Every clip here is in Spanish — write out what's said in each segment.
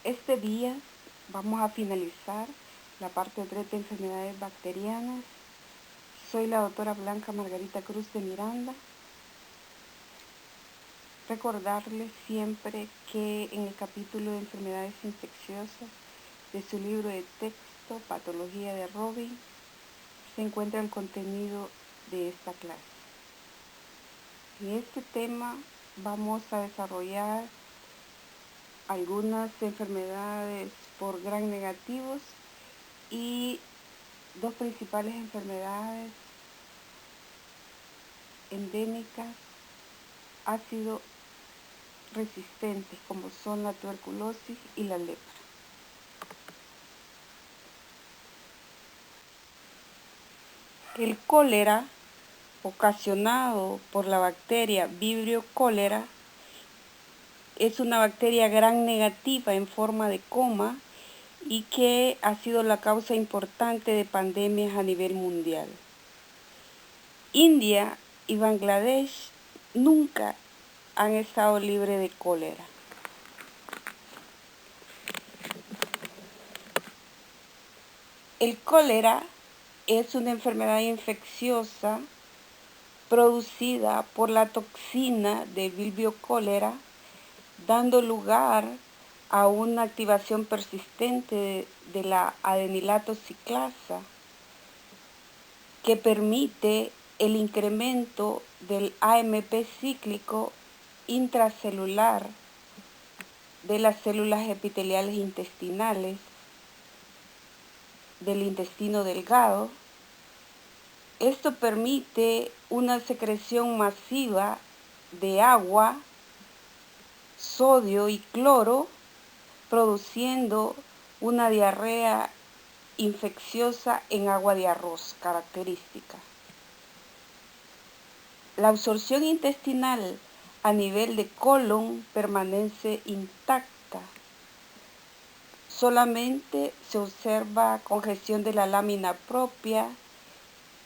Este día vamos a finalizar la parte 3 de enfermedades bacterianas. Soy la doctora Blanca Margarita Cruz de Miranda. Recordarles siempre que en el capítulo de enfermedades infecciosas de su libro de texto, Patología de Robin, se encuentra el contenido de esta clase. En este tema vamos a desarrollar algunas enfermedades por gram negativos y dos principales enfermedades endémicas ácido resistentes como son la tuberculosis y la lepra. El cólera, ocasionado por la bacteria Vibrio cholerae, es una bacteria gram negativa en forma de coma y que ha sido la causa importante de pandemias a nivel mundial. India y Bangladesh nunca han estado libres de cólera. El cólera es una enfermedad infecciosa producida por la toxina de Vibrio cholerae, dando lugar a una activación persistente de la adenilato ciclasa que permite el incremento del AMP cíclico intracelular de las células epiteliales intestinales, del intestino delgado. Esto permite una secreción masiva de agua, sodio y cloro, produciendo una diarrea infecciosa en agua de arroz característica. La absorción intestinal a nivel de colon permanece intacta. Solamente se observa congestión de la lámina propia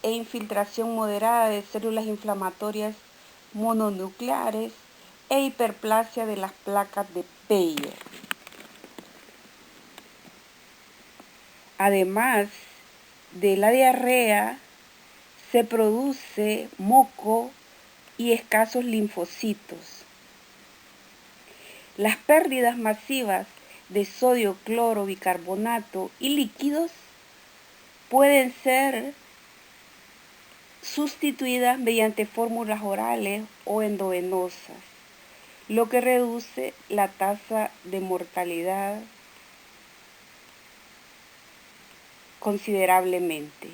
e infiltración moderada de células inflamatorias mononucleares e hiperplasia de las placas de Peyer. Además de la diarrea, se produce moco y escasos linfocitos. Las pérdidas masivas de sodio, cloro, bicarbonato y líquidos pueden ser sustituidas mediante fórmulas orales o endovenosas, lo que reduce la tasa de mortalidad considerablemente.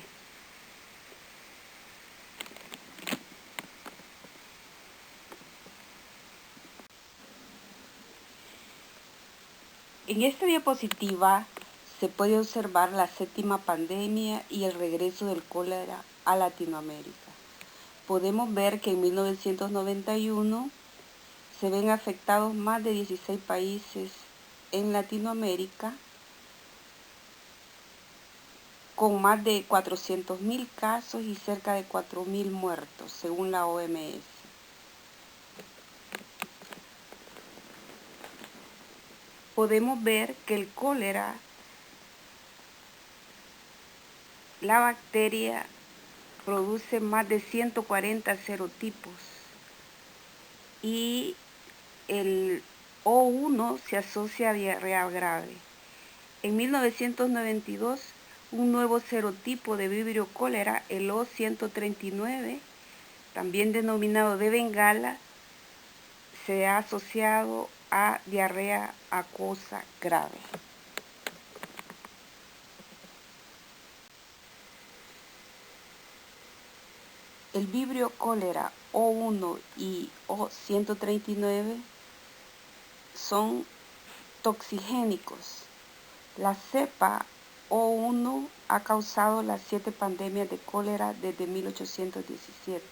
En esta diapositiva se puede observar la séptima pandemia y el regreso del cólera a Latinoamérica. Podemos ver que en 1991 se ven afectados más de 16 países en Latinoamérica, con más de 400.000 casos y cerca de 4.000 muertos, según la OMS. Podemos ver que el cólera, la bacteria, produce más de 140 serotipos y el O1 se asocia a diarrea grave. En 1992, un nuevo serotipo de Vibrio cholerae, el O139, también denominado de Bengala, se ha asociado a diarrea acuosa grave. El Vibrio cholerae O1 y O139 son toxigénicos. La cepa O1 ha causado las 7 pandemias de cólera desde 1817.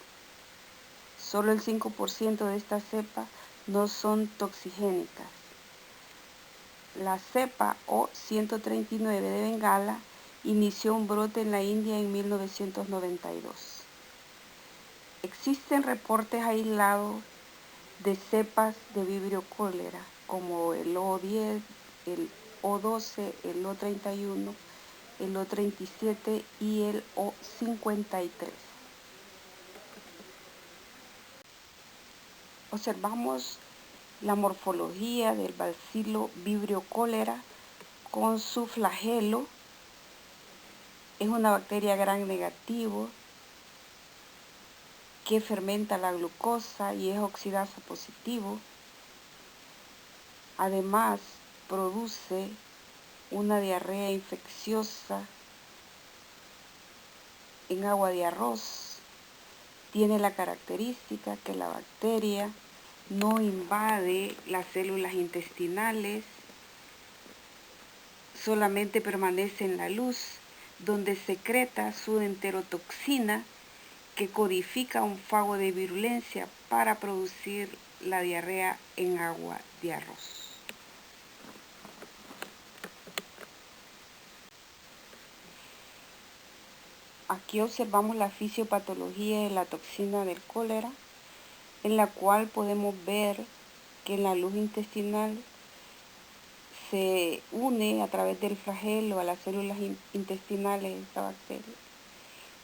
Solo el 5% de esta cepa no son toxigénicas. La cepa O139 de Bengala inició un brote en la India en 1992. Existen reportes aislados de cepas de Vibrio cholerae como el O10, el O12, el O31, el O37 y el O53. Observamos la morfología del bacilo Vibrio cólera con su flagelo. Es una bacteria gram negativo que fermenta la glucosa y es oxidasa positivo. Además, produce una diarrea infecciosa en agua de arroz. Tiene la característica que la bacteria no invade las células intestinales, solamente permanece en la luz, donde secreta su enterotoxina que codifica un fago de virulencia para producir la diarrea en agua de arroz. Aquí observamos la fisiopatología de la toxina del cólera, en la cual podemos ver que en la luz intestinal se une a través del flagelo a las células intestinales de esta bacteria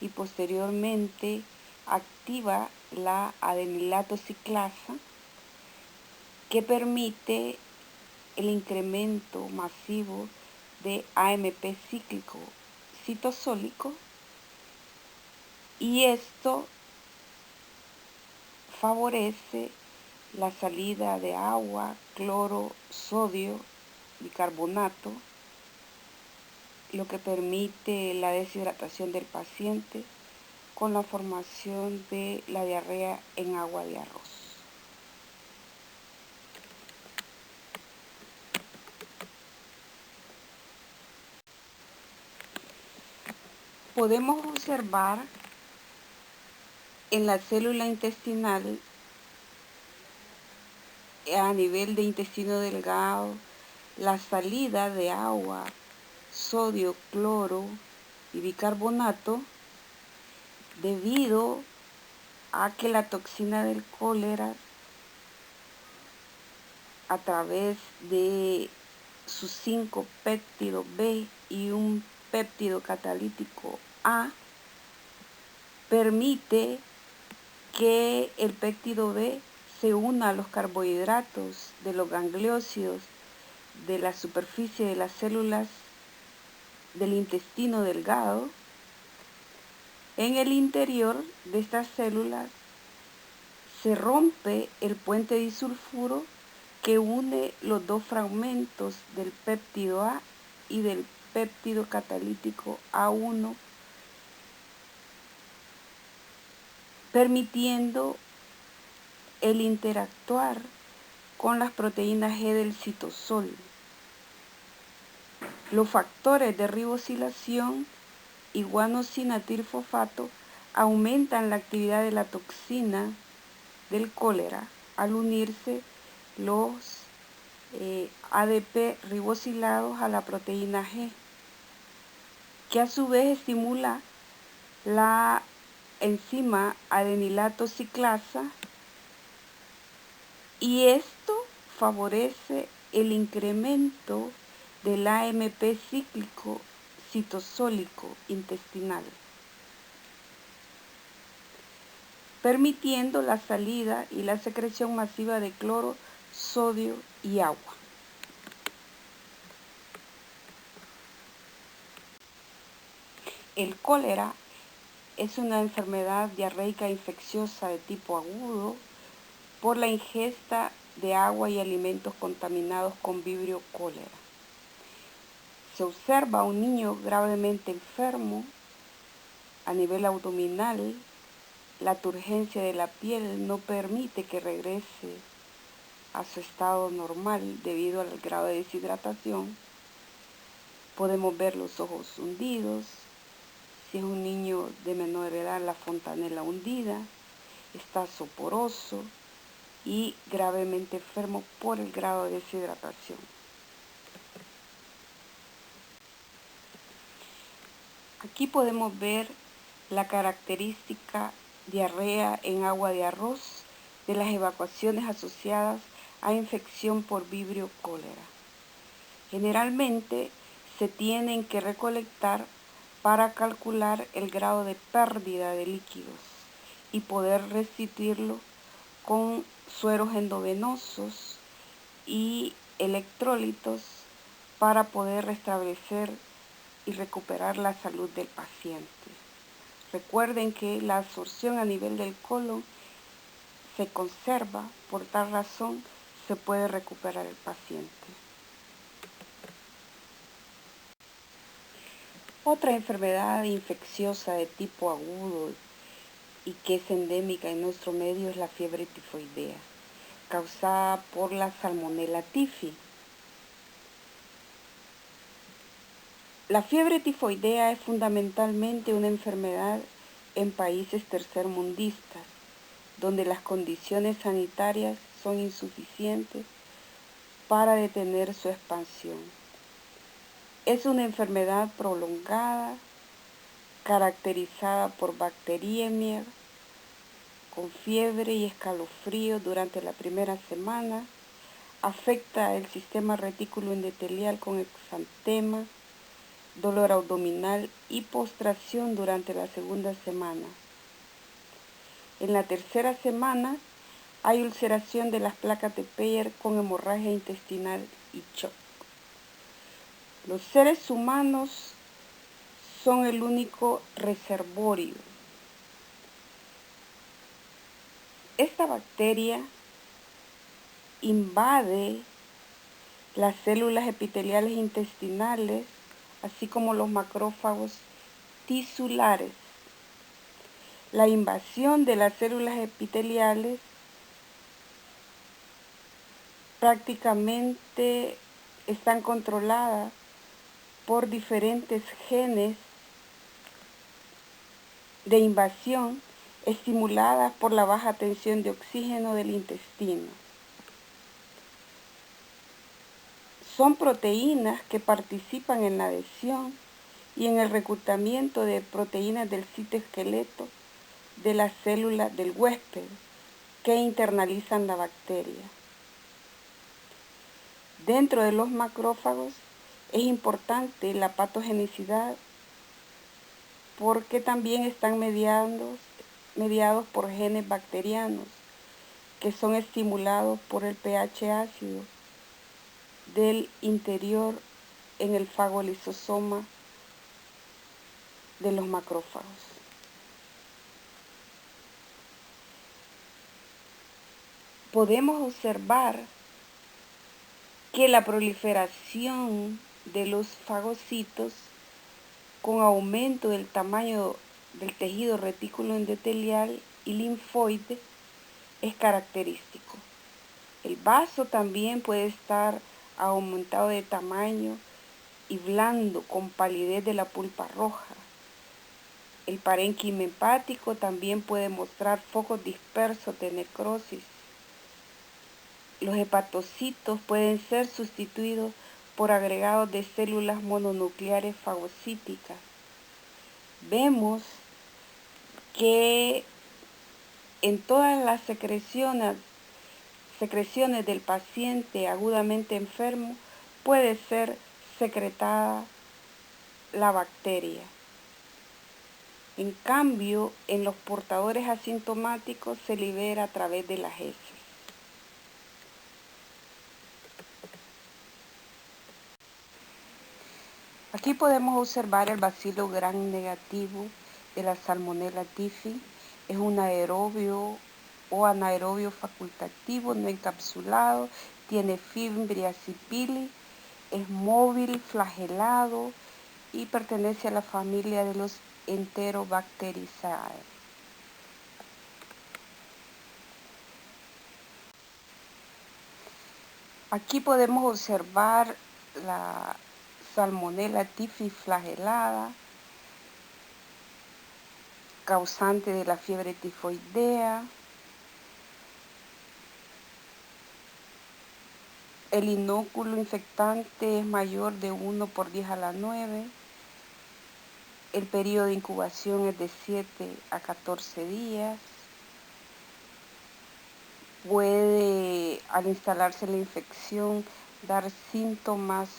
y posteriormente activa la adenilato ciclasa que permite el incremento masivo de AMP cíclico citosólico, y esto favorece la salida de agua, cloro, sodio, bicarbonato, lo que permite la deshidratación del paciente con la formación de la diarrea en agua de arroz. Podemos observar en la célula intestinal a nivel de intestino delgado la salida de agua, sodio, cloro y bicarbonato debido a que la toxina del cólera, a través de sus 5 péptidos B y un péptido catalítico A, permite que el péptido B se una a los carbohidratos de los gangliósidos de la superficie de las células del intestino delgado. En el interior de estas células se rompe el puente disulfuro que une los dos fragmentos del péptido A y del péptido catalítico A1, permitiendo el interactuar con las proteínas G del citosol. Los factores de ribosilación y guanosinatirfosfato aumentan la actividad de la toxina del cólera al unirse los ADP ribosilados a la proteína G, que a su vez estimula la enzima adenilato ciclasa, y esto favorece el incremento del AMP cíclico citosólico intestinal, permitiendo la salida y la secreción masiva de cloro, sodio y agua. El cólera es una enfermedad diarreica infecciosa de tipo agudo por la ingesta de agua y alimentos contaminados con Vibrio cólera. Se observa a un niño gravemente enfermo a nivel abdominal. La turgencia de la piel no permite que regrese a su estado normal debido al grado de deshidratación. Podemos ver los ojos hundidos. Si es un niño de menor edad, la fontanela hundida, está soporoso y gravemente enfermo por el grado de deshidratación. Aquí podemos ver la característica diarrea en agua de arroz de las evacuaciones asociadas a infección por Vibrio cólera. Generalmente se tienen que recolectar para calcular el grado de pérdida de líquidos y poder restituirlo con sueros endovenosos y electrolitos para poder restablecer y recuperar la salud del paciente. Recuerden que la absorción a nivel del colon se conserva, por tal razón se puede recuperar el paciente. Otra enfermedad infecciosa de tipo agudo y que es endémica en nuestro medio es la fiebre tifoidea, causada por la Salmonella typhi. La fiebre tifoidea es fundamentalmente una enfermedad en países tercermundistas, donde las condiciones sanitarias son insuficientes para detener su expansión. Es una enfermedad prolongada, caracterizada por bacteriemia, con fiebre y escalofrío durante la primera semana, afecta el sistema retículo endotelial con exantema, dolor abdominal y postración durante la segunda semana. En la tercera semana hay ulceración de las placas de Peyer con hemorragia intestinal y shock. Los seres humanos son el único reservorio. Esta bacteria invade las células epiteliales intestinales, así como los macrófagos tisulares. La invasión de las células epiteliales prácticamente están controladas por diferentes genes de invasión estimuladas por la baja tensión de oxígeno del intestino. Son proteínas que participan en la adhesión y en el reclutamiento de proteínas del citoesqueleto de las células del huésped que internalizan la bacteria. Dentro de los macrófagos es importante la patogenicidad porque también están mediados por genes bacterianos que son estimulados por el pH ácido del interior en el fagolisosoma de los macrófagos. Podemos observar que la proliferación de los fagocitos con aumento del tamaño del tejido retículo endotelial y linfoide es característico. El vaso también puede estar aumentado de tamaño y blando con palidez de la pulpa roja. El parénquima hepático también puede mostrar focos dispersos de necrosis. Los hepatocitos pueden ser sustituidos por agregados de células mononucleares fagocíticas. Vemos que en todas las secreciones del paciente agudamente enfermo puede ser secretada la bacteria. En cambio, en los portadores asintomáticos se libera a través de las heces. Aquí podemos observar el bacilo gram negativo de la Salmonella typhi. Es un aerobio o anaerobio facultativo no encapsulado, tiene fibria pili, es móvil, flagelado y pertenece a la familia de los Enterobacteriaceae. Aquí podemos observar la Salmonella typhi flagelada, causante de la fiebre tifoidea. El inóculo infectante es mayor de 1 por 10 a la 9. El periodo de incubación es de 7 a 14 días. Puede, al instalarse la infección, dar síntomas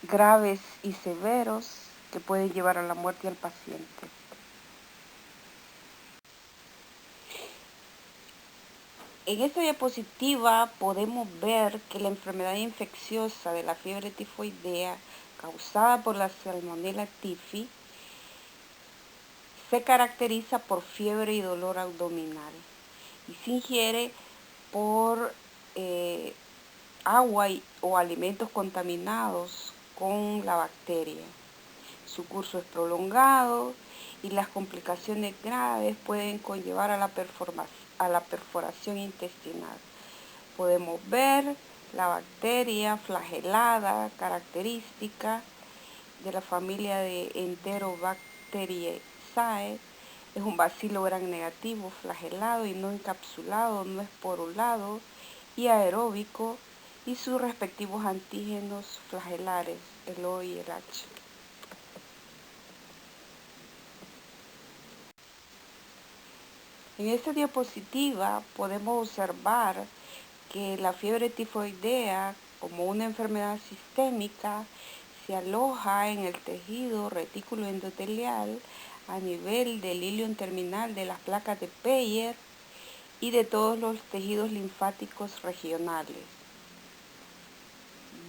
graves y severos que pueden llevar a la muerte al paciente. En esta diapositiva podemos ver que la enfermedad infecciosa de la fiebre tifoidea causada por la Salmonella typhi se caracteriza por fiebre y dolor abdominal y se ingiere por agua o alimentos contaminados con la bacteria. Su curso es prolongado y las complicaciones graves pueden conllevar a la perforación intestinal. Podemos ver la bacteria flagelada, característica de la familia de Enterobacteriaceae. Es un bacilo gram negativo, flagelado y no encapsulado, no esporulado y aeróbico, y sus respectivos antígenos flagelares, el O y el H. En esta diapositiva podemos observar que la fiebre tifoidea, como una enfermedad sistémica, se aloja en el tejido retículo endotelial a nivel del hilo terminal de las placas de Peyer y de todos los tejidos linfáticos regionales.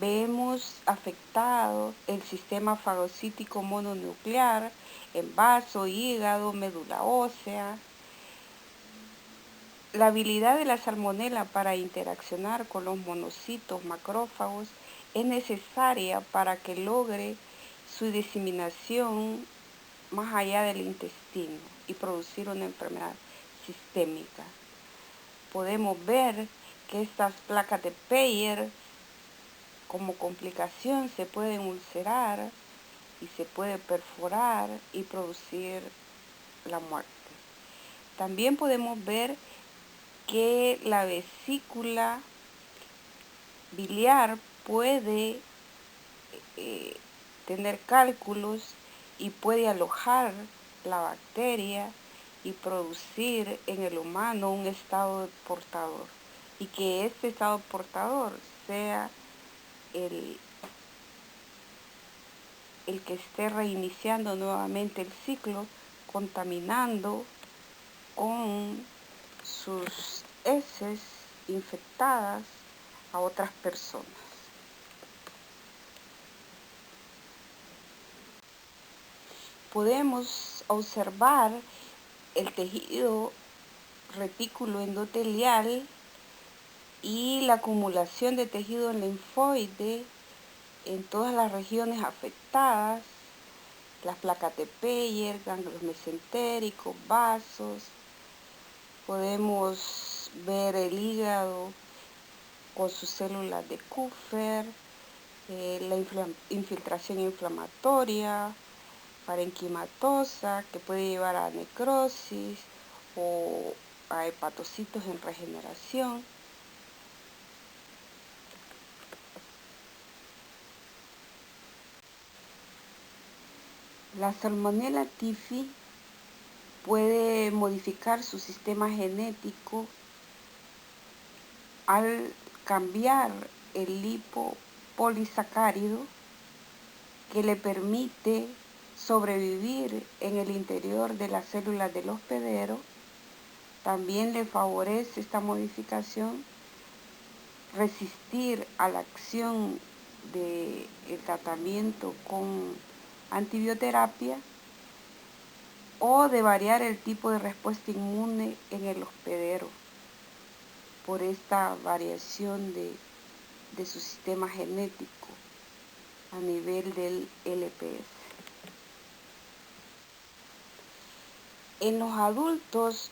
Vemos afectado el sistema fagocítico mononuclear en vaso, hígado, médula ósea. La habilidad de la salmonela para interaccionar con los monocitos macrófagos es necesaria para que logre su diseminación más allá del intestino y producir una enfermedad sistémica. Podemos ver que estas placas de Peyer, como complicación, se pueden ulcerar y se puede perforar y producir la muerte. También podemos ver que la vesícula biliar puede tener cálculos y puede alojar la bacteria y producir en el humano un estado portador, y que este estado portador sea el que esté reiniciando nuevamente el ciclo, contaminando con sus heces infectadas a otras personas. Podemos observar el tejido retículo endotelial y la acumulación de tejido linfoide en todas las regiones afectadas, las placas de Peyer, ganglios mesentéricos, vasos. Podemos ver el hígado con sus células de Kupffer, la infiltración inflamatoria, parenquimatosa, que puede llevar a necrosis o a hepatocitos en regeneración. La Salmonella typhi puede modificar su sistema genético al cambiar el lipopolisacárido que le permite sobrevivir en el interior de las células del hospedero. También le favorece esta modificación resistir a la acción del tratamiento con antibioterapia o de variar el tipo de respuesta inmune en el hospedero por esta variación de su sistema genético a nivel del LPS. En los adultos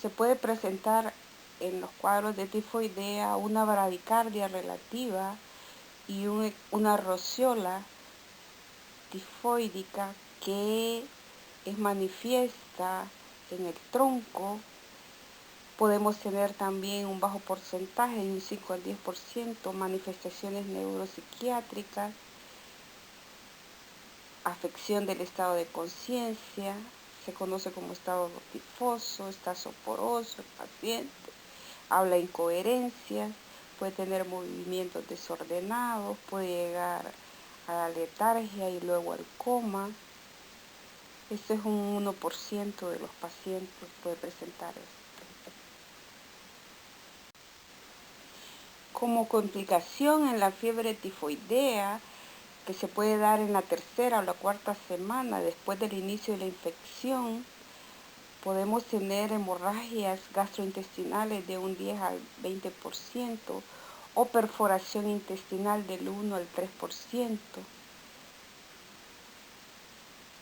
se puede presentar en los cuadros de tifoidea una bradicardia relativa y una rociola tifoidea que es manifiesta en el tronco. Podemos tener también un bajo porcentaje, de un 5 al 10%, manifestaciones neuropsiquiátricas, afección del estado de conciencia, se conoce como estado tifoso, está soporoso el paciente, habla incoherencias, puede tener movimientos desordenados, puede llegar a la letargia y luego al coma. Este es un 1% de los pacientes puede presentar esto. Como complicación en la fiebre tifoidea, que se puede dar en la tercera o la cuarta semana después del inicio de la infección, podemos tener hemorragias gastrointestinales de un 10 al 20% o perforación intestinal del 1 al 3%.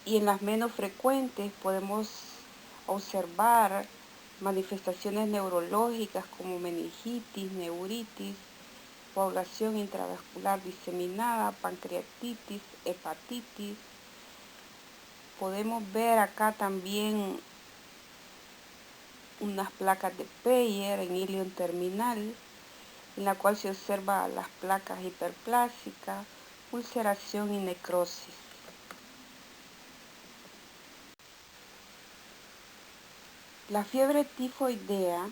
Y en las menos frecuentes podemos observar manifestaciones neurológicas como meningitis, neuritis, coagulación intravascular diseminada, pancreatitis, hepatitis. Podemos ver acá también unas placas de Peyer en ilion terminal, en la cual se observa las placas hiperplásicas, ulceración y necrosis. La fiebre tifoidea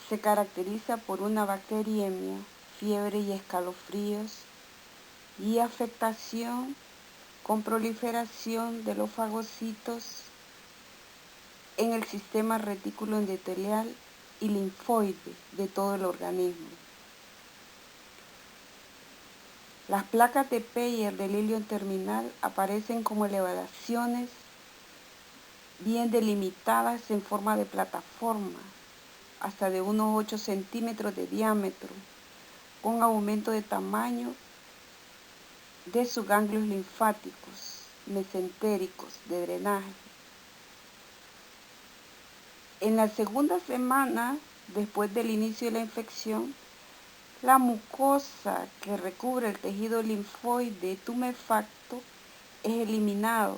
se caracteriza por una bacteriemia, fiebre y escalofríos y afectación con proliferación de los fagocitos en el sistema retículo endotelial y linfoide de todo el organismo. Las placas de Peyer del ilion terminal aparecen como elevaciones bien delimitadas en forma de plataforma, hasta de unos 8 centímetros de diámetro, con aumento de tamaño de sus ganglios linfáticos, mesentéricos, de drenaje. En la segunda semana, después del inicio de la infección, la mucosa que recubre el tejido linfoide tumefacto es eliminado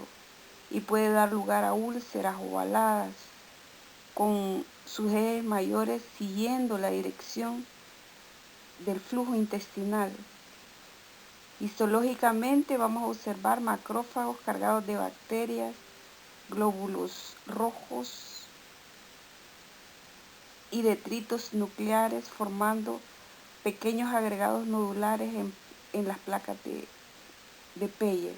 y puede dar lugar a úlceras ovaladas con sus ejes mayores siguiendo la dirección del flujo intestinal. Histológicamente vamos a observar macrófagos cargados de bacterias, glóbulos rojos y detritos nucleares formando pequeños agregados nodulares en las placas de Peyer.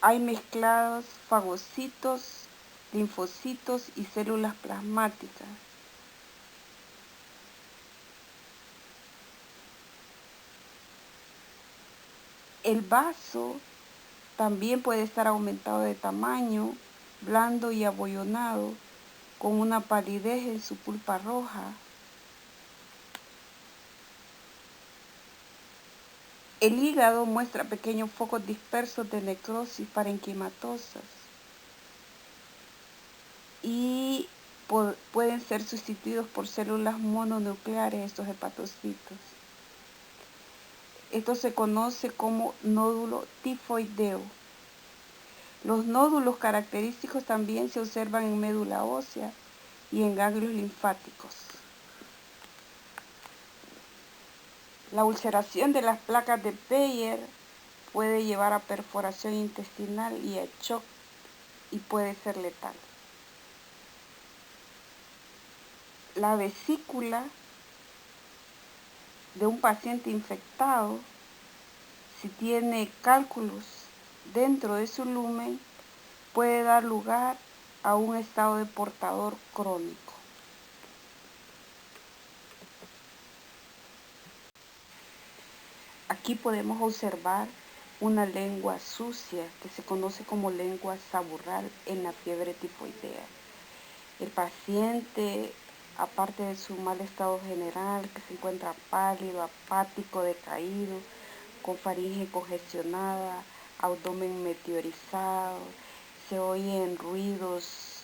Hay mezclados fagocitos, linfocitos y células plasmáticas. El vaso también puede estar aumentado de tamaño, blando y abollonado, con una palidez en su pulpa roja. El hígado muestra pequeños focos dispersos de necrosis parenquimatosas y pueden ser sustituidos por células mononucleares, estos hepatocitos. Esto se conoce como nódulo tifoideo. Los nódulos característicos también se observan en médula ósea y en ganglios linfáticos. La ulceración de las placas de Peyer puede llevar a perforación intestinal y a shock y puede ser letal. La vesícula de un paciente infectado, si tiene cálculos dentro de su lumen, puede dar lugar a un estado de portador crónico. Aquí podemos observar una lengua sucia que se conoce como lengua saburral en la fiebre tifoidea. El paciente, aparte de su mal estado general, que se encuentra pálido, apático, decaído, con faringe congestionada, abdomen meteorizado, se oyen ruidos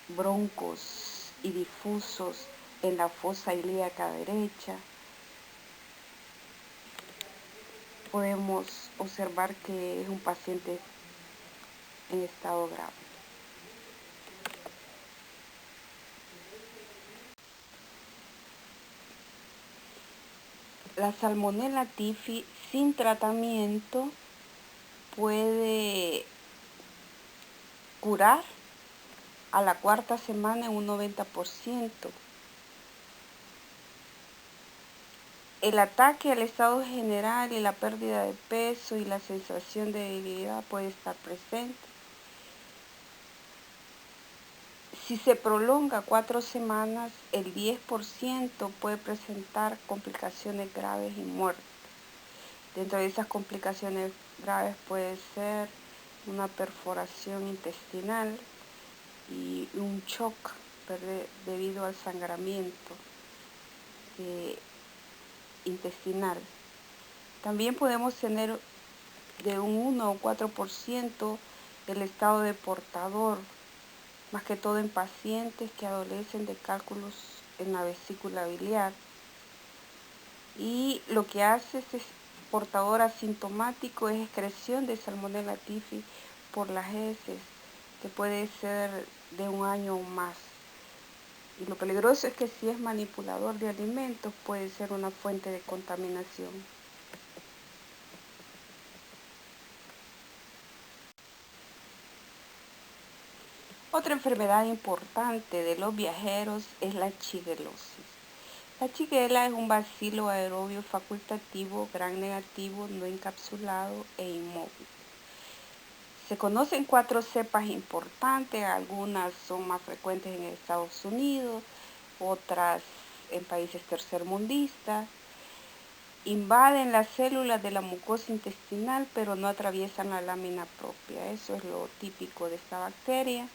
broncos y difusos en la fosa ilíaca derecha. Podemos observar que es un paciente en estado grave. La Salmonella typhi sin tratamiento puede curar a la cuarta semana en un 90%. El ataque al estado general y la pérdida de peso y la sensación de debilidad puede estar presente. Si se prolonga 4 semanas, el 10% puede presentar complicaciones graves y muerte. Dentro de esas complicaciones graves puede ser una perforación intestinal y un shock debido al sangramiento intestinal. También podemos tener de un 1 o 4% el estado de portador, más que todo en pacientes que adolecen de cálculos en la vesícula biliar. Y lo que hace este portador asintomático es excreción de Salmonella typhi por las heces, que puede ser de 1 año o más. Y lo peligroso es que si es manipulador de alimentos puede ser una fuente de contaminación. Otra enfermedad importante de los viajeros es la shigellosis. La shigella es un bacilo aerobio facultativo gram negativo no encapsulado e inmóvil. Se conocen 4 cepas importantes, algunas son más frecuentes en Estados Unidos, otras en países tercermundistas. Invaden las células de la mucosa intestinal, pero no atraviesan la lámina propia. Eso es lo típico de esta bacteria.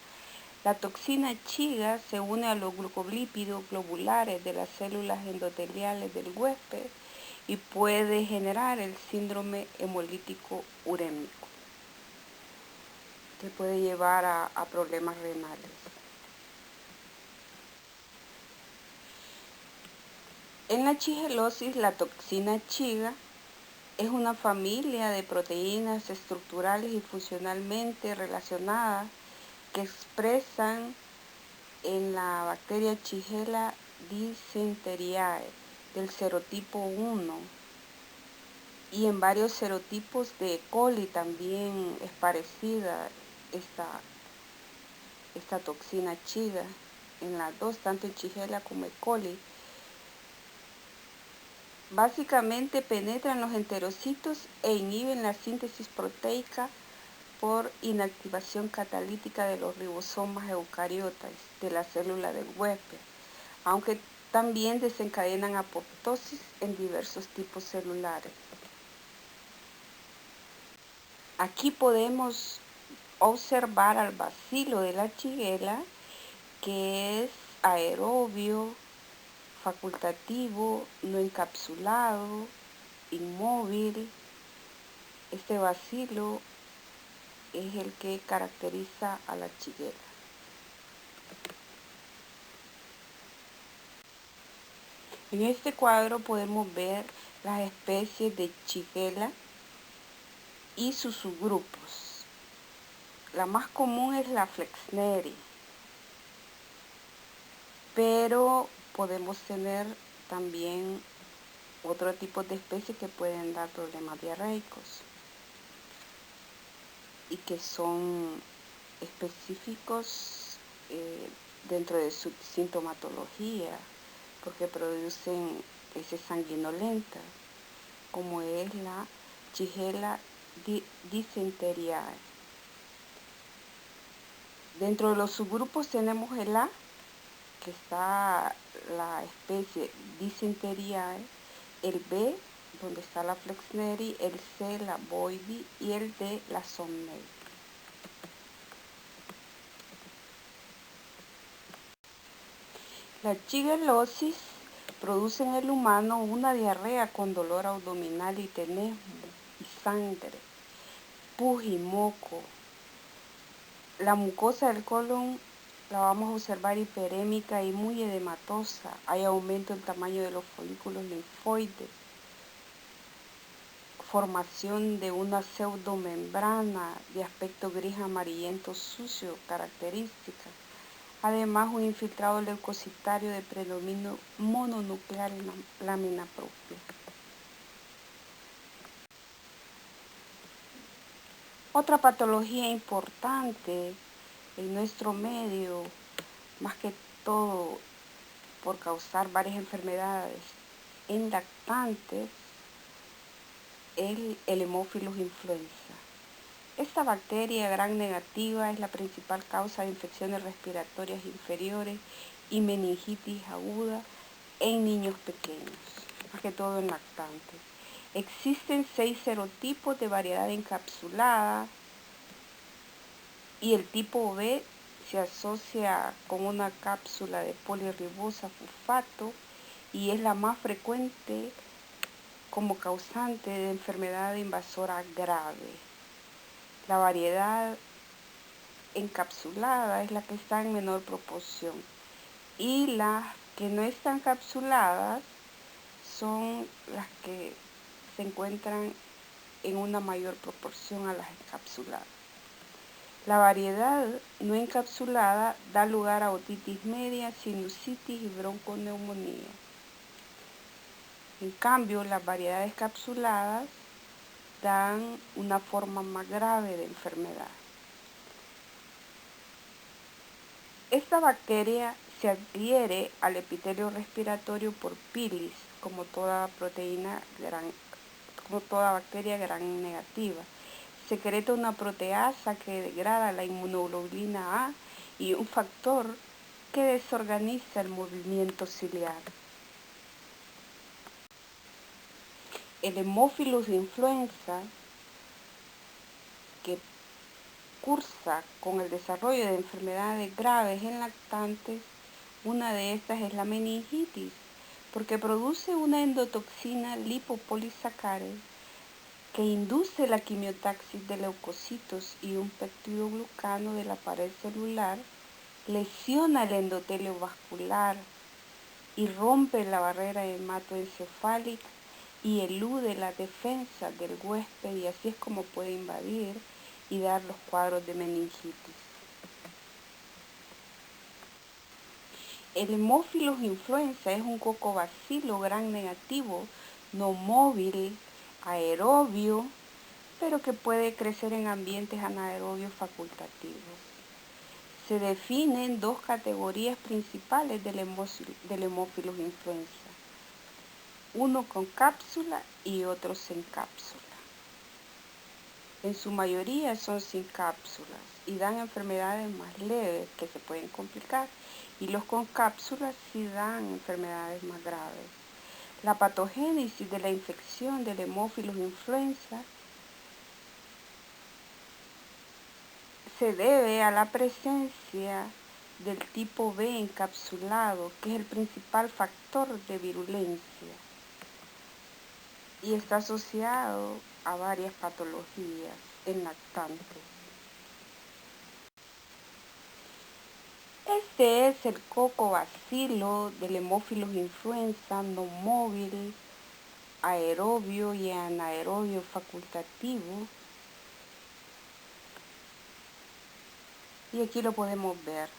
La toxina Shiga se une a los glucolípidos globulares de las células endoteliales del huésped y puede generar el síndrome hemolítico urémico, que puede llevar a problemas renales. En la shigellosis, la toxina Shiga es una familia de proteínas estructurales y funcionalmente relacionadas que expresan en la bacteria Shigella dysenteriae del serotipo 1 y en varios serotipos de E. coli también es parecida esta toxina Shiga en las dos, tanto en Shigella como E. coli. Básicamente penetran los enterocitos e inhiben la síntesis proteica por inactivación catalítica de los ribosomas eucariotas de la célula del huésped, aunque también desencadenan apoptosis en diversos tipos celulares. Aquí podemos observar al bacilo de la Shigella, que es aerobio, facultativo, no encapsulado, inmóvil. Este bacilo es el que caracteriza a la Shigella. En este cuadro podemos ver las especies de Shigella y sus subgrupos. La más común es la Flexneri, pero podemos tener también otro tipo de especies que pueden dar problemas diarreicos y que son específicos dentro de su sintomatología, porque producen heces sanguinolentas, como es la Shigella dysenteriae. Dentro de los subgrupos tenemos el A, que está la especie Dysenteriae, el B, donde está la Flexneri, el C, la Boydii, y el D, la Somnei. La shigellosis produce en el humano una diarrea con dolor abdominal y tenesmo y sangre, pus y moco. La mucosa del colon la vamos a observar hiperémica y muy edematosa. Hay aumento del tamaño de los folículos linfoides, formación de una pseudomembrana de aspecto gris amarillento sucio característica. Además, un infiltrado leucocitario de predominio mononuclear en la lámina propia. Otra patología importante en nuestro medio, más que todo por causar varias enfermedades, en lactantes es el Haemophilus influenza. Esta bacteria gram negativa es la principal causa de infecciones respiratorias inferiores y meningitis aguda en niños pequeños, más que todo en lactantes. Existen 6 serotipos de variedad encapsulada y el tipo B se asocia con una cápsula de polirribosa fosfato y es la más frecuente como causante de enfermedad invasora grave. La variedad encapsulada es la que está en menor proporción y las que no están encapsuladas son las que se encuentran en una mayor proporción a las encapsuladas. La variedad no encapsulada da lugar a otitis media, sinusitis y bronconeumonía. En cambio, las variedades capsuladas dan una forma más grave de enfermedad. Esta bacteria se adhiere al epitelio respiratorio por pilis, como toda bacteria gram negativa. Secreta una proteasa que degrada la inmunoglobulina A y un factor que desorganiza el movimiento ciliar. El Haemophilus influenza, que cursa con el desarrollo de enfermedades graves en lactantes, una de estas es la meningitis, porque produce una endotoxina lipopolisacáride que induce la quimiotaxis de leucocitos y un peptidoglucano de la pared celular, lesiona el endotelio vascular y rompe la barrera hematoencefálica y elude la defensa del huésped y así es como puede invadir y dar los cuadros de meningitis. El Haemophilus influenza es un cocobacilo gram negativo, no móvil, aerobio, pero que puede crecer en ambientes anaerobios facultativos. Se definen dos categorías principales del Haemophilus influenza, uno con cápsula y otro sin cápsula. En su mayoría son sin cápsulas y dan enfermedades más leves que se pueden complicar, y los con cápsulas sí dan enfermedades más graves. La patogénesis de la infección del Haemophilus influenza se debe a la presencia del tipo B encapsulado, que es el principal factor de virulencia y está asociado a varias patologías en lactantes. Este es el cocobacilo del Haemophilus influenza no móvil, aerobio y anaerobio facultativo. Y aquí lo podemos ver,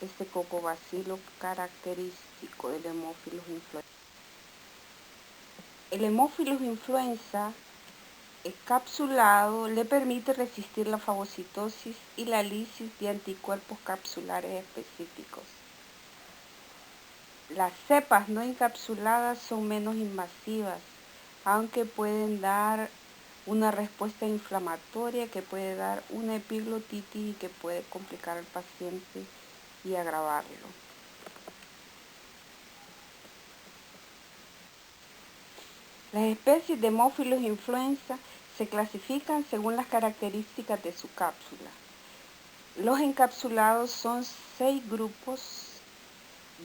este cocobacilo característico del Haemophilus influenza. El Haemophilus influenza encapsulado le permite resistir la fagocitosis y la lisis de anticuerpos capsulares específicos. Las cepas no encapsuladas son menos invasivas, aunque pueden dar una respuesta inflamatoria que puede dar una epiglotitis y que puede complicar al paciente y agravarlo. Las especies de Haemophilus influenza se clasifican según las características de su cápsula. Los encapsulados son 6 grupos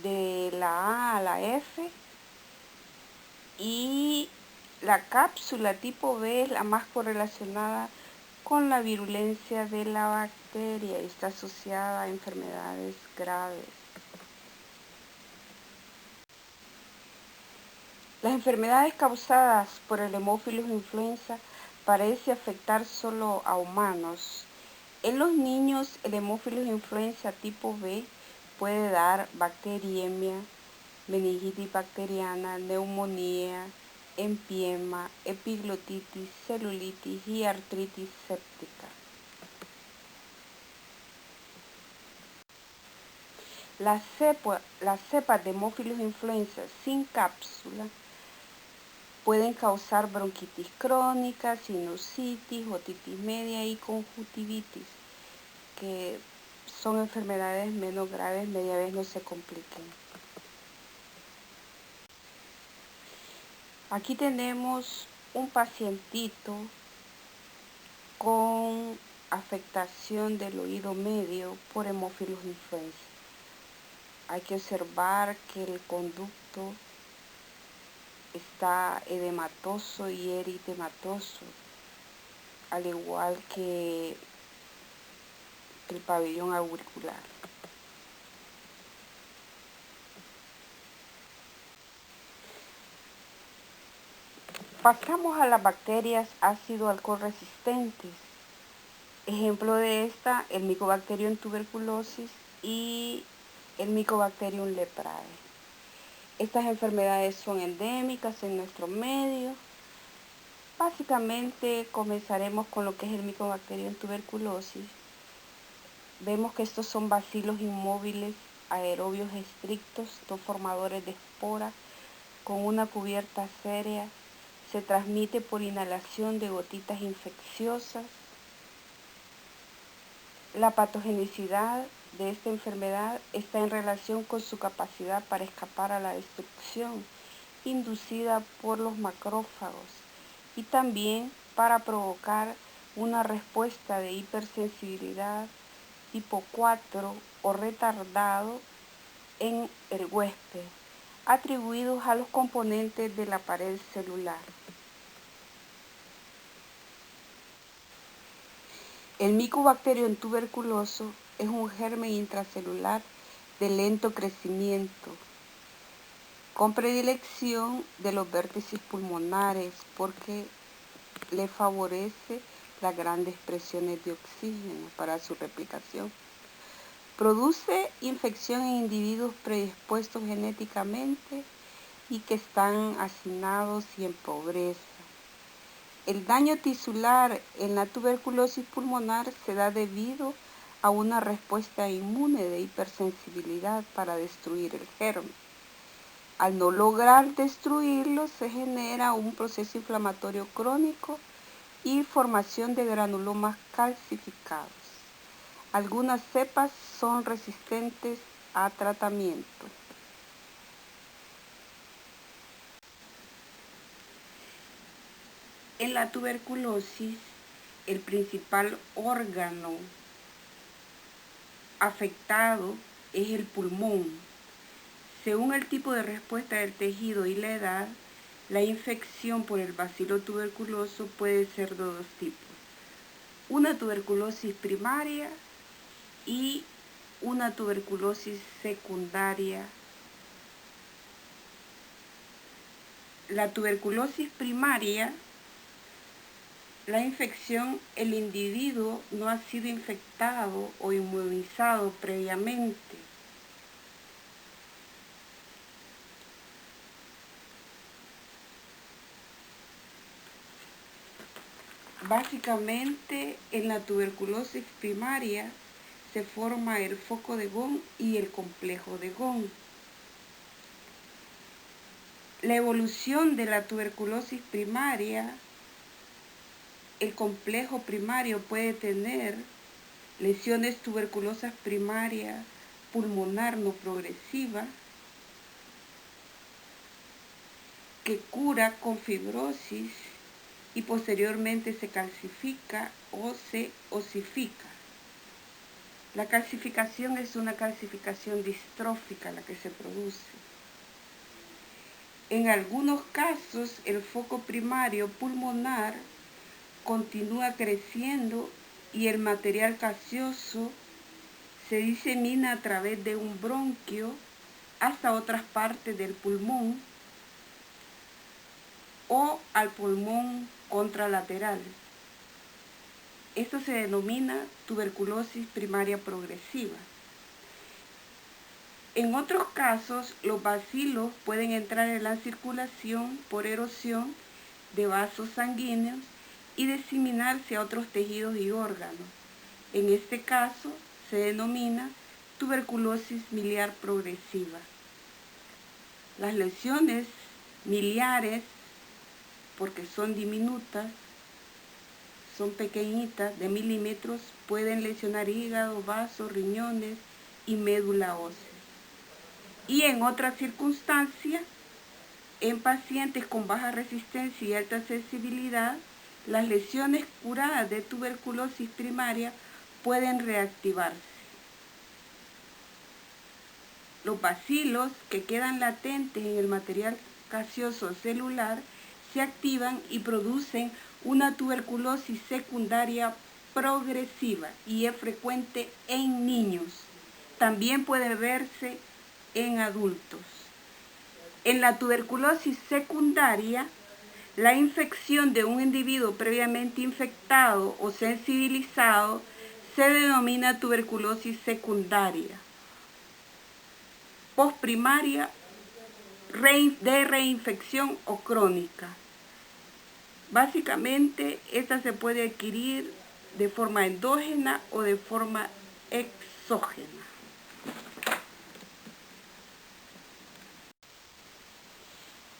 de la A a la F y la cápsula tipo B es la más correlacionada con la virulencia de la bacteria y está asociada a enfermedades graves. Las enfermedades causadas por el Haemophilus influenza parece afectar solo a humanos. En los niños, el Haemophilus influenza tipo B puede dar bacteriemia, meningitis bacteriana, neumonía, empiema, epiglotitis, celulitis y artritis séptica. Las cepas de Haemophilus influenza sin cápsula pueden causar bronquitis crónica, sinusitis, otitis media y conjuntivitis, que son enfermedades menos graves, media vez no se compliquen. Aquí tenemos un pacientito con afectación del oído medio por Haemophilus influenza. Hay que observar que el conducto está edematoso y eritematoso, al igual que el pabellón auricular. Pasamos a las bacterias ácido-alcohol resistentes. Ejemplo de esta, el Mycobacterium tuberculosis y el Mycobacterium leprae. Estas enfermedades son endémicas en nuestro medio. Básicamente comenzaremos con lo que es el Mycobacterium tuberculosis. Vemos que estos son bacilos inmóviles aerobios estrictos, no formadores de esporas, con una cubierta seria. Se transmite por inhalación de gotitas infecciosas. La patogenicidad de esta enfermedad está en relación con su capacidad para escapar a la destrucción inducida por los macrófagos y también para provocar una respuesta de hipersensibilidad tipo 4 o retardado en el huésped, atribuidos a los componentes de la pared celular. El Mycobacterium tuberculoso es un germen intracelular de lento crecimiento, con predilección de los vértices pulmonares porque le favorece las grandes presiones de oxígeno para su replicación. Produce infección en individuos predispuestos genéticamente y que están hacinados y en pobreza. El daño tisular en la tuberculosis pulmonar se da debido a una respuesta inmune de hipersensibilidad para destruir el germen. Al no lograr destruirlo, se genera un proceso inflamatorio crónico y formación de granulomas calcificados. Algunas cepas son resistentes a tratamiento. En la tuberculosis, el principal órgano afectado es el pulmón. Según el tipo de respuesta del tejido y la edad, la infección por el bacilo tuberculoso puede ser de dos tipos. Una tuberculosis primaria y una tuberculosis secundaria. La tuberculosis primaria, la infección, el individuo no ha sido infectado o inmunizado previamente. Básicamente, en la tuberculosis primaria se forma el foco de Gone y el complejo de Gone. La evolución de la tuberculosis primaria, el complejo primario puede tener lesiones tuberculosas primarias pulmonar no progresiva, que cura con fibrosis y posteriormente se calcifica o se osifica. La calcificación es una calcificación distrófica la que se produce. En algunos casos, el foco primario pulmonar continúa creciendo y el material gaseoso se disemina a través de un bronquio hasta otras partes del pulmón o al pulmón contralateral. Esto se denomina tuberculosis primaria progresiva. En otros casos, los bacilos pueden entrar en la circulación por erosión de vasos sanguíneos y diseminarse a otros tejidos y órganos. En este caso, se denomina tuberculosis miliar progresiva. Las lesiones miliares, porque son diminutas, son pequeñitas, de milímetros, pueden lesionar hígado, vasos, riñones y médula ósea. Y en otras circunstancias, en pacientes con baja resistencia y alta sensibilidad, las lesiones curadas de tuberculosis primaria pueden reactivarse. Los bacilos que quedan latentes en el material gaseoso celular se activan y producen una tuberculosis secundaria progresiva y es frecuente en niños. También puede verse en adultos. En la tuberculosis secundaria, la infección de un individuo previamente infectado o sensibilizado se denomina tuberculosis secundaria. Postprimaria, de reinfección o crónica. Básicamente, esta se puede adquirir de forma endógena o de forma exógena.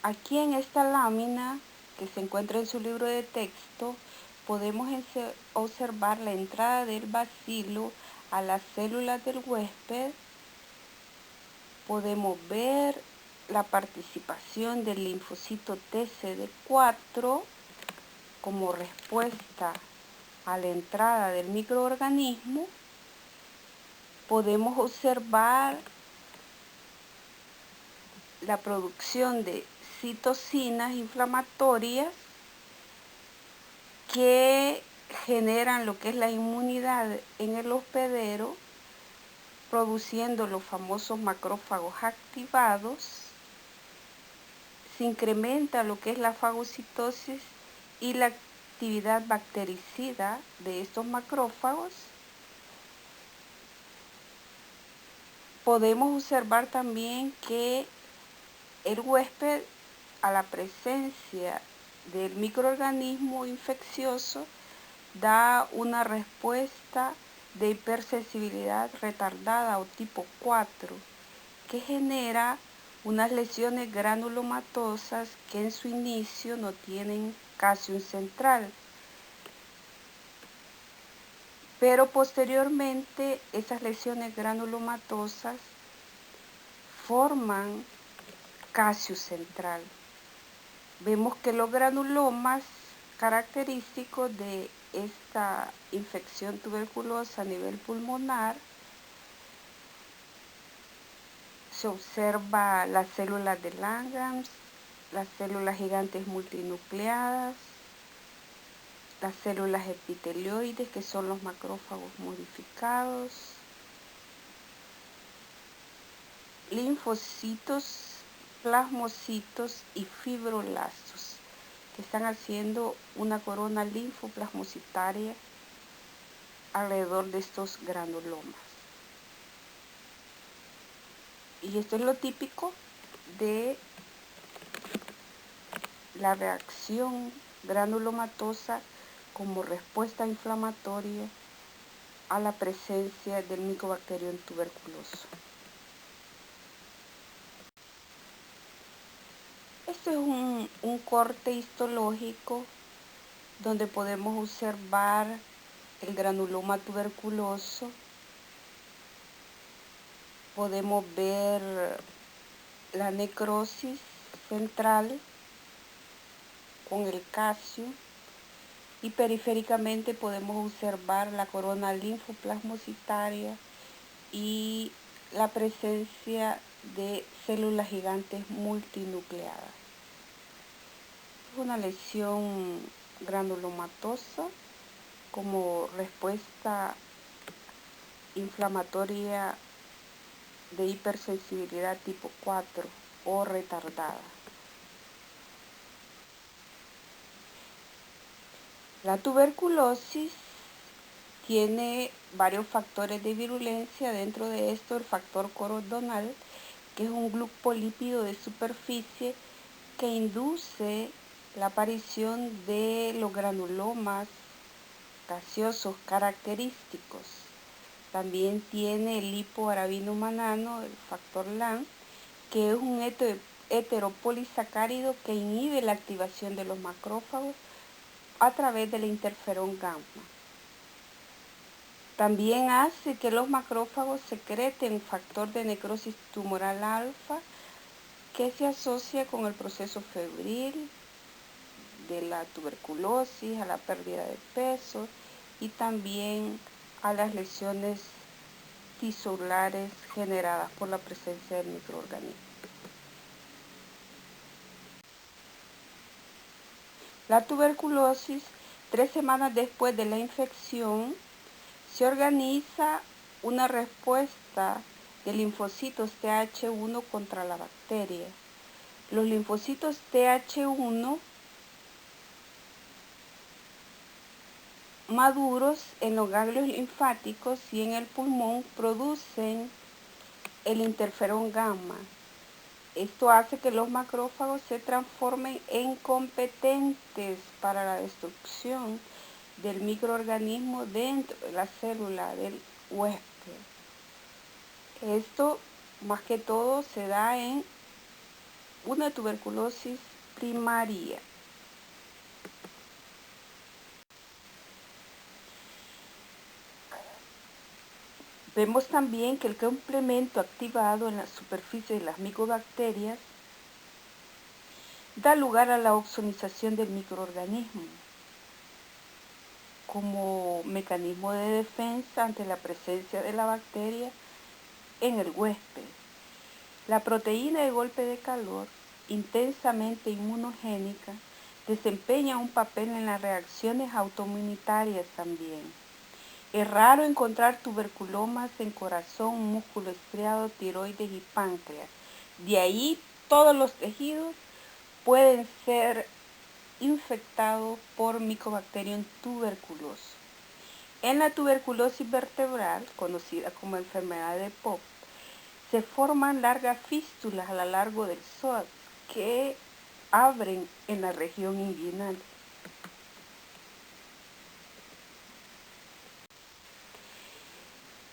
Aquí en esta lámina que se encuentra en su libro de texto, podemos observar la entrada del bacilo a las células del huésped. Podemos ver la participación del linfocito TCD4 como respuesta a la entrada del microorganismo. Podemos observar la producción de citocinas inflamatorias que generan lo que es la inmunidad en el hospedero, produciendo los famosos macrófagos activados. Se incrementa lo que es la fagocitosis y la actividad bactericida de estos macrófagos. Podemos observar también que el huésped, a la presencia del microorganismo infeccioso, da una respuesta de hipersensibilidad retardada o tipo 4, que genera unas lesiones granulomatosas que en su inicio no tienen casi un central. Pero posteriormente esas lesiones granulomatosas forman casio central. Vemos que los granulomas característicos de esta infección tuberculosa a nivel pulmonar, se observa las células de Langerhans, las células gigantes multinucleadas, las células epitelioides, que son los macrófagos modificados, linfocitos, plasmocitos y fibroblastos, que están haciendo una corona linfoplasmocitaria alrededor de estos granulomas. Y esto es lo típico de la reacción granulomatosa como respuesta inflamatoria a la presencia del Mycobacterium tuberculoso. Este es un corte histológico donde podemos observar el granuloma tuberculoso. Podemos ver la necrosis central con el casio y periféricamente podemos observar la corona linfoplasmocitaria y la presencia de células gigantes multinucleadas. Es una lesión granulomatosa como respuesta inflamatoria de hipersensibilidad tipo 4 o retardada. La tuberculosis tiene varios factores de virulencia. Dentro de esto, el factor corodonal, que es un glucolípido de superficie que induce la aparición de los granulomas gaseosos característicos. También tiene el lipoarabinomanano, el factor LAN, que es un heteropolisacárido que inhibe la activación de los macrófagos a través del interferón gamma. También hace que los macrófagos secreten factor de necrosis tumoral alfa, que se asocia con el proceso febril de la tuberculosis, a la pérdida de peso y también a las lesiones tisulares generadas por la presencia del microorganismo. La tuberculosis, 3 semanas después de la infección, se organiza una respuesta de linfocitos Th1 contra la bacteria. Los linfocitos Th1 maduros en los ganglios linfáticos y en el pulmón producen el interferón gamma. Esto hace que los macrófagos se transformen en competentes para la destrucción del microorganismo dentro de la célula del huésped. Esto más que todo se da en una tuberculosis primaria. Vemos también que el complemento activado en la superficie de las micobacterias da lugar a la opsonización del microorganismo como mecanismo de defensa ante la presencia de la bacteria en el huésped. La proteína de golpe de calor, intensamente inmunogénica, desempeña un papel en las reacciones autoinmunitarias también. Es raro encontrar tuberculomas en corazón, músculo estriado, tiroides y páncreas. De ahí todos los tejidos pueden ser infectados por Mycobacterium tuberculosis. En la tuberculosis vertebral, conocida como enfermedad de Popp, se forman largas fístulas a lo largo del psoas que abren en la región inguinal.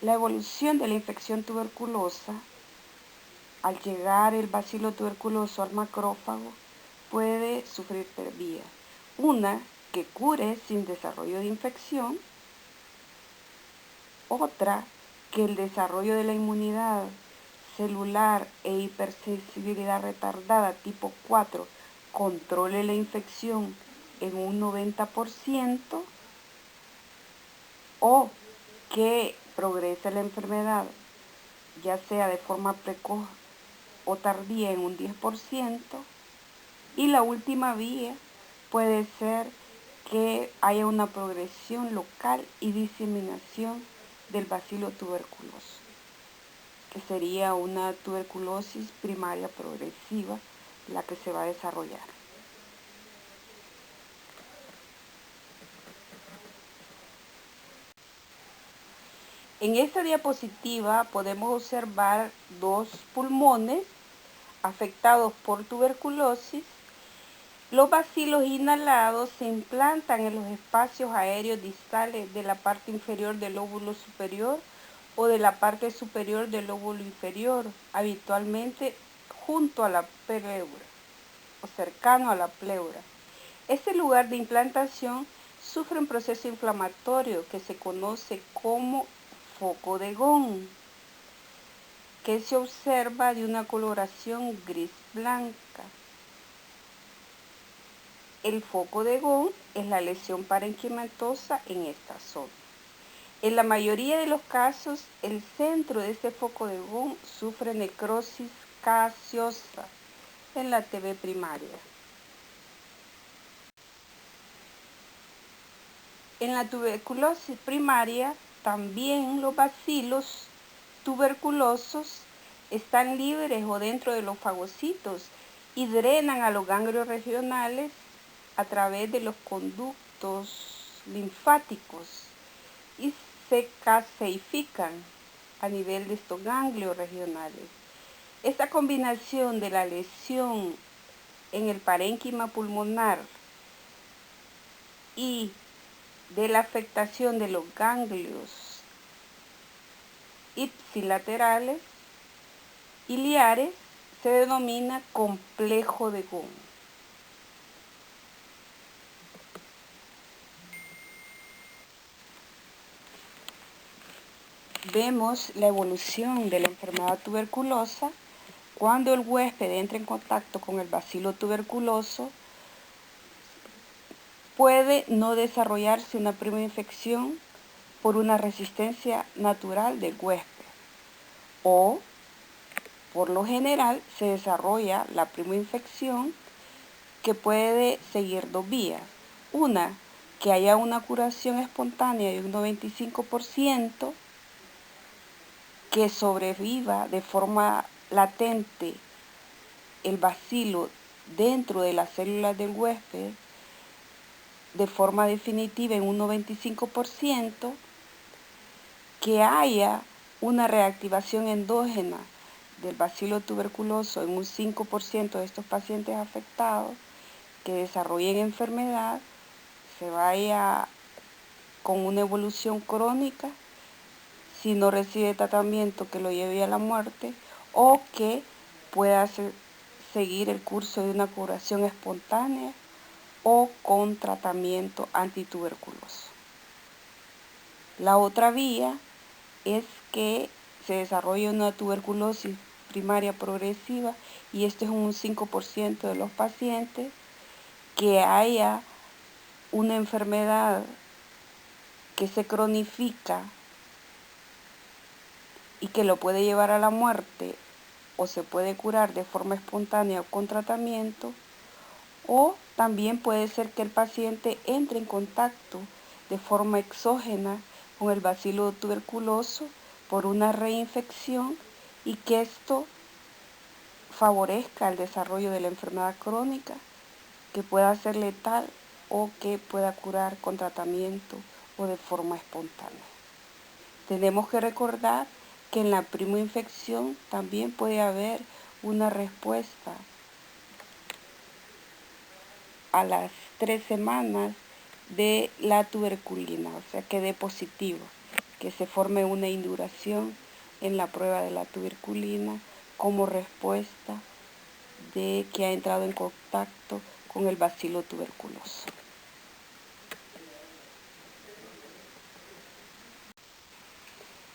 La evolución de la infección tuberculosa, al llegar el bacilo tuberculoso al macrófago, puede sufrir 3 vías. Una, que cure sin desarrollo de infección. Otra, que el desarrollo de la inmunidad celular e hipersensibilidad retardada tipo 4 controle la infección en un 90%, o que progrese la enfermedad, ya sea de forma precoz o tardía, en un 10%. Y la última vía puede ser que haya una progresión local y diseminación del bacilo tuberculoso, que sería una tuberculosis primaria progresiva la que se va a desarrollar. En esta diapositiva podemos observar 2 pulmones afectados por tuberculosis. Los bacilos inhalados se implantan en los espacios aéreos distales de la parte inferior del lóbulo superior o de la parte superior del lóbulo inferior, habitualmente junto a la pleura o cercano a la pleura. Este lugar de implantación sufre un proceso inflamatorio que se conoce como foco de Gone, que se observa de una coloración gris-blanca. El foco de Gone es la lesión parenquimatosa en esta zona. En la mayoría de los casos, el centro de este foco de Gone sufre necrosis gaseosa en la TB primaria. En la tuberculosis primaria, también los bacilos tuberculosos están libres o dentro de los fagocitos y drenan a los ganglios regionales a través de los conductos linfáticos y se caseifican a nivel de estos ganglios regionales. Esta combinación de la lesión en el parénquima pulmonar y de la afectación de los ganglios ipsilaterales iliares se denomina complejo de Ghon. Vemos la evolución de la enfermedad tuberculosa cuando el huésped entra en contacto con el bacilo tuberculoso. Puede no desarrollarse una primera infección por una resistencia natural del huésped o, por lo general, se desarrolla la primera infección que puede seguir dos vías. Una, que haya una curación espontánea de un 95%, que sobreviva de forma latente el bacilo dentro de las células del huésped de forma definitiva en un 95%, que haya una reactivación endógena del bacilo tuberculoso en un 5% de estos pacientes afectados, que desarrollen enfermedad, se vaya con una evolución crónica, si no recibe tratamiento que lo lleve a la muerte, o que pueda seguir el curso de una curación espontánea o con tratamiento antituberculoso. La otra vía es que se desarrolle una tuberculosis primaria progresiva, y este es un 5% de los pacientes, que haya una enfermedad que se cronifica y que lo puede llevar a la muerte, o se puede curar de forma espontánea o con tratamiento, o también puede ser que el paciente entre en contacto de forma exógena con el bacilo tuberculoso por una reinfección, y que esto favorezca el desarrollo de la enfermedad crónica, que pueda ser letal o que pueda curar con tratamiento o de forma espontánea. Tenemos que recordar que en la primera infección también puede haber una respuesta a las 3 semanas de la tuberculina, o sea que dé positivo, que se forme una induración en la prueba de la tuberculina como respuesta de que ha entrado en contacto con el bacilo tuberculoso.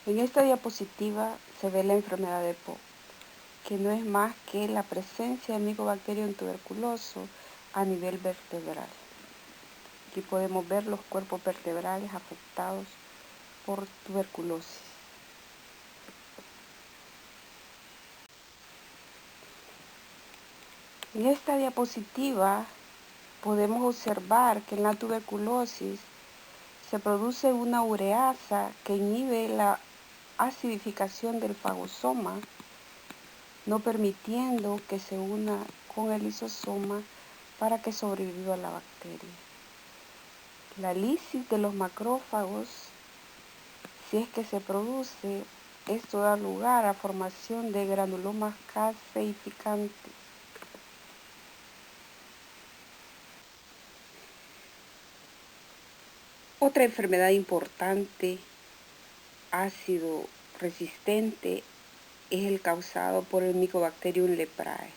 En esta diapositiva se ve la enfermedad de Pox, que no es más que la presencia de Mycobacterium tuberculoso a nivel vertebral. Aquí podemos ver los cuerpos vertebrales afectados por tuberculosis. En esta diapositiva podemos observar que en la tuberculosis se produce una ureasa que inhibe la acidificación del fagosoma, no permitiendo que se una con el lisosoma para que sobreviva la bacteria. La lisis de los macrófagos, si es que se produce, esto da lugar a formación de granulomas caseificantes. Otra enfermedad importante, ácido resistente, es el causado por el Mycobacterium leprae.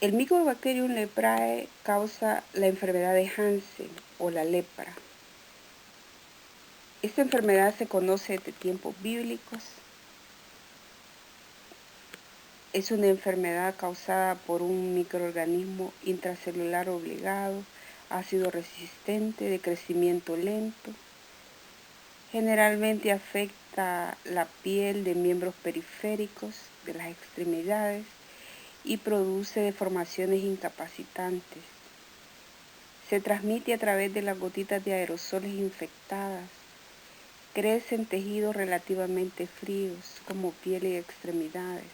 El Mycobacterium leprae causa la enfermedad de Hansen o la lepra. Esta enfermedad se conoce desde tiempos bíblicos. Es una enfermedad causada por un microorganismo intracelular obligado, ácido resistente, de crecimiento lento. Generalmente afecta la piel de miembros periféricos de las extremidades y produce deformaciones incapacitantes. Se transmite a través de las gotitas de aerosoles infectadas. Crece en tejidos relativamente fríos, como piel y extremidades.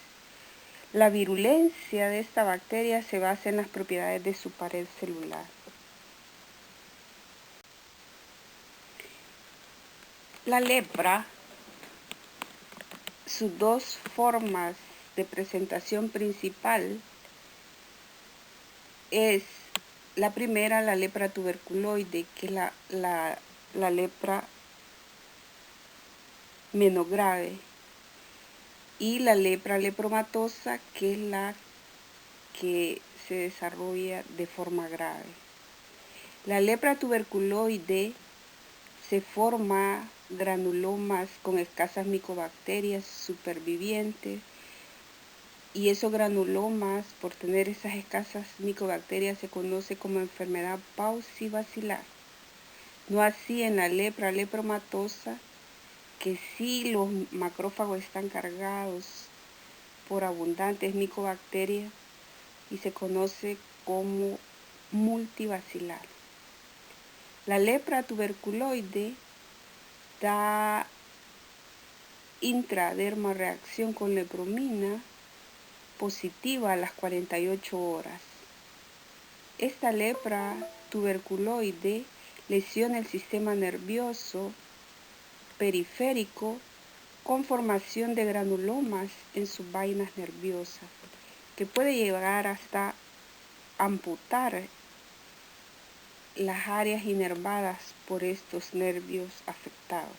La virulencia de esta bacteria se basa en las propiedades de su pared celular. La lepra, sus dos formas de presentación principal es la primera, la lepra tuberculoide, que es la lepra menos grave, y la lepra lepromatosa, que es la que se desarrolla de forma grave. La lepra tuberculoide se forma granulomas con escasas micobacterias supervivientes, y esos granulomas, por tener esas escasas micobacterias, se conoce como enfermedad paucibacilar. No así en la lepra lepromatosa, que sí los macrófagos están cargados por abundantes micobacterias y se conoce como multibacilar. La lepra tuberculoide da intraderma reacción con lepromina positiva a las 48 horas. Esta lepra tuberculoide lesiona el sistema nervioso periférico con formación de granulomas en sus vainas nerviosas, que puede llegar hasta amputar las áreas inervadas por estos nervios afectados.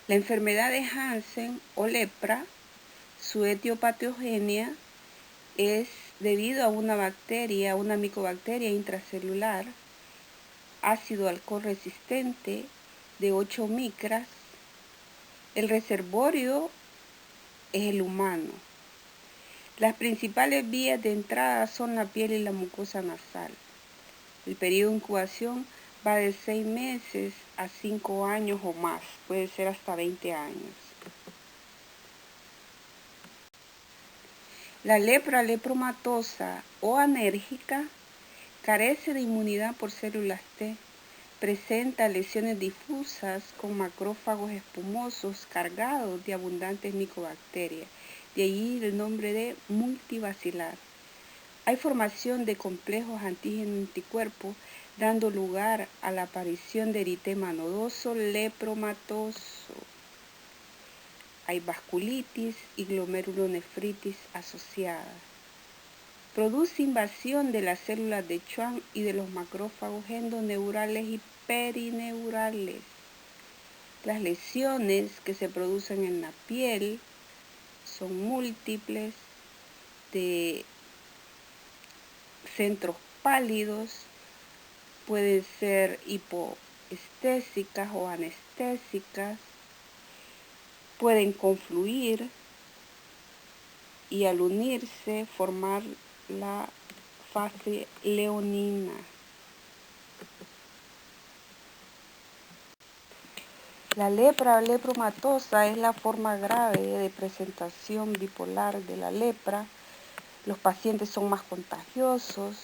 La enfermedad de Hansen o lepra, su etiopatogenia es debido a una bacteria, una micobacteria intracelular, ácido alcohol resistente de 8 micras. El reservorio es el humano. Las principales vías de entrada son la piel y la mucosa nasal. El periodo de incubación va de 6 meses a 5 años o más, puede ser hasta 20 años. La lepra lepromatosa o anérgica carece de inmunidad por células T, presenta lesiones difusas con macrófagos espumosos cargados de abundantes micobacterias, de allí el nombre de multibacilar. Hay formación de complejos antígeno-anticuerpos, dando lugar a la aparición de eritema nodoso lepromatoso. Hay vasculitis y glomerulonefritis asociadas. Produce invasión de las células de Schwann y de los macrófagos endoneurales y perineurales. Las lesiones que se producen en la piel son múltiples, de centros pálidos, pueden ser hipoestésicas o anestésicas, pueden confluir y al unirse formar la fase leonina. La lepra lepromatosa es la forma grave de presentación bipolar de la lepra. Los pacientes son más contagiosos,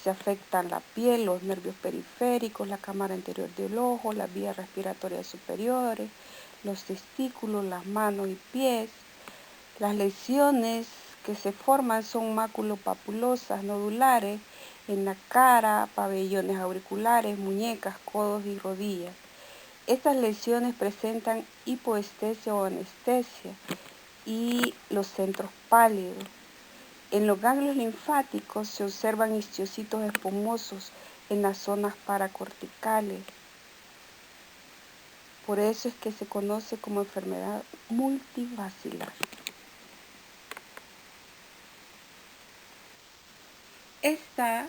se afectan la piel, los nervios periféricos, la cámara anterior del ojo, las vías respiratorias superiores, los testículos, las manos y pies. Las lesiones que se forman son maculopapulosas nodulares en la cara, pabellones auriculares, muñecas, codos y rodillas. Estas lesiones presentan hipoestesia o anestesia y los centros pálidos. En los ganglios linfáticos se observan histocitos espumosos en las zonas paracorticales. Por eso es que se conoce como enfermedad multibacilar. Esta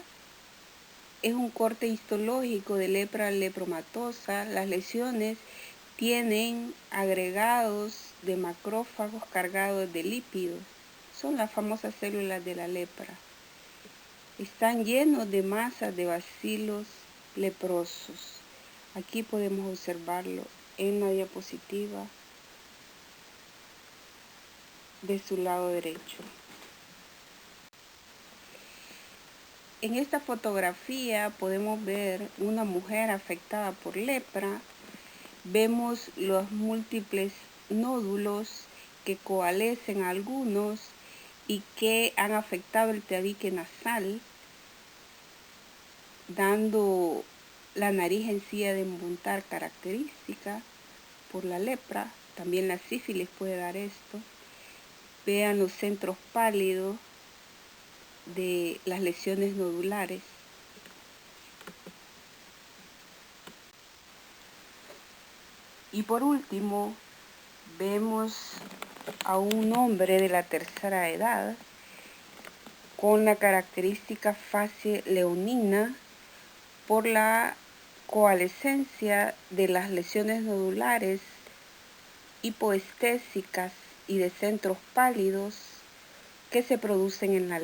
es un corte histológico de lepra lepromatosa. Las lesiones tienen agregados de macrófagos cargados de lípidos. Son las famosas células de la lepra. Están llenos de masas de bacilos leprosos. Aquí podemos observarlo en la diapositiva de su lado derecho. En esta fotografía podemos ver una mujer afectada por lepra. Vemos los múltiples nódulos que coalescen a algunos y que han afectado el tabique nasal, dando la nariz encía de embuntar característica por la lepra. También la sífilis puede dar esto. Vean los centros pálidos de las lesiones nodulares. Y por último, vemos a un hombre de la tercera edad con la característica fase leonina por la coalescencia de las lesiones nodulares hipoestésicas y de centros pálidos que se producen en la